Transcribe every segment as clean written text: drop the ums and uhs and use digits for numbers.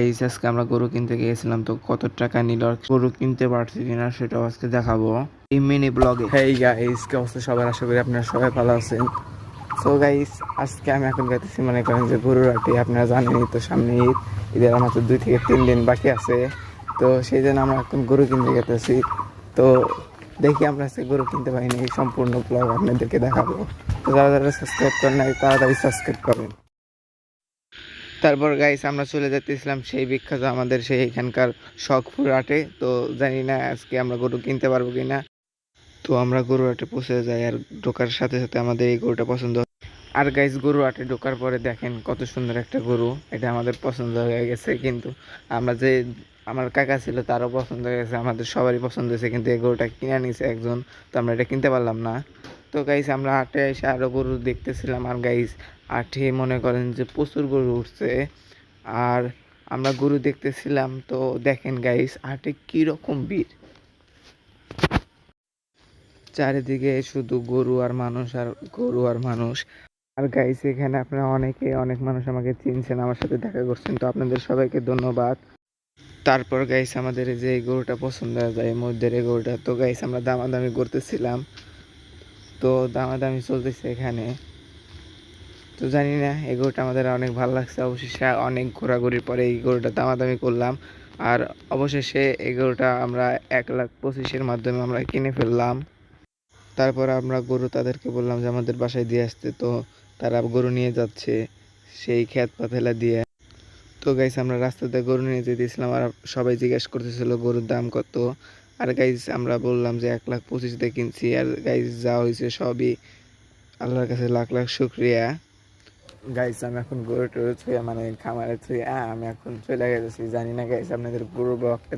এই আজকে আমরা গরু কিনতে গিয়েছিলাম, তো কত টাকা নিল আর গরু কিনতে পারছি কিনা সেটাও আজকে দেখাবো এই মিনি ব্লগে। হেই গাইস, কি অবস্থা সবার? আশা করি আপনারা সবাই ভালো আছেন। সো গাইস, আজকে আমি এখন যাইতেছি মনে করেন যে গরুর হাটে। আপনারা জানেনই তো, সামনে ঈদ, ঈদের মাত্র 2 থেকে 3 দিন বাকি আছে। তো সেই জন্য আমরা এখন গরু কিনতে গেতেছি। তো দেখি আমরা আজকে গরু কিনতে পারিনি, এই সম্পূর্ণ ব্লগ আপনাদেরকে দেখাবো। তো যারা যারা সাবস্ক্রাইব করেন নাই তাড়াতাড়ি সাবস্ক্রাইব করবেন। তারপর গাইস আমরা চলে যেতেছিলাম সেই বিখ্যাত আমাদের সেই এখানকার শখপুর হাটে। তো জানি না আজকে আমরা গরু কিনতে পারবো কিনা। তো আমরা গরু হাটে পৌঁছে যাই, আর ঢোকার সাথে সাথে আমাদের এই গরুটা পছন্দ। আর গাইস, গরু হাটে ঢোকার পরে দেখেন কত সুন্দর একটা গরু, এটা আমাদের পছন্দ হয়ে গেছে। কিন্তু আমরা যে আমার কাকা ছিল তারও পছন্দ হয়ে গেছে, আমাদের সবারই পছন্দ হয়েছে, কিন্তু এই গরুটা কিনে নিয়েছে একজন, তো আমরা এটা কিনতে পারলাম না। তো গাইস আমরা হাটে এসে আরও গরু দেখতেছিলাম। আর গাইস, হাটে মনে করেন যে প্রচুর গরু উঠছে। আর আমরা গরু দেখতেছিলাম, তো দেখেন গাইস হাটে কীরকম ভিড়, চারিদিকে শুধু গরু আর মানুষ আর গরু আর মানুষ। আর গাইস, এখানে আপনারা অনেক মানুষ আমাকে চিনছেন, আমার সাথে দেখা করছেন, তো আপনাদের সবাইকে ধন্যবাদ। তারপর গাইস আমাদের এই যে এই গরুটা পছন্দ হয়ে যায়, মধ্যের এই গরুটা। তো গাইস আমরা দামাদামি করতেছিলাম, তো দামাদামি চলতেছে এখানে। তো জানি না, এই গরুটা আমাদের অনেক ভালো লাগছে। অবশেষে অনেক ঘোরাঘুরির পরে এই গরুটা দামাদামি করলাম, আর অবশেষে এই গরুটা আমরা 1,25,000-এর মাধ্যমে আমরা কিনে ফেললাম। তারপর আমরা গরু তাদেরকে বললাম যে আমাদের বাসায় দিয়ে আসতে, তো তারা গরু নিয়ে যাচ্ছে সেই ক্ষেত পাতেলা দিয়ে। তো গাইস আমরা রাস্তাতে গরু নিয়ে যেতেছিলাম, আর সবাই জিজ্ঞেস করতেছিল গরুর দাম কত। আর গাইস আমরা বললাম যে 1,25,000 দিয়ে কিনছি। আর গাইস যা হয়েছে সবই আল্লাহর কাছে লাখ লাখ শুক্রিয়া। গাইস আমি এখন গরু টরু ছুঁয়ে মানে খামারে ছুঁয়ে আমি এখন চলে গেছি। জানি না গাইস আপনাদের গরু ব্লগটা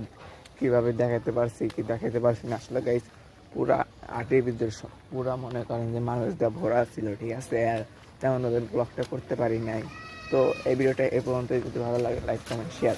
কীভাবে দেখাতে পারছি কি দেখাতে পারছি না। আসলে গাইস পুরা আটের ভিতরে পুরা মনে করেন যে মানুষ দিয়ে ভরা ছিল, ঠিক আছে, আর তেমন ওদের ব্লগটা করতে পারি নাই। তো এই ভিডিওটা এ পর্যন্ত, যদি ভালো লাগে লাইক কমেন্ট শেয়ার।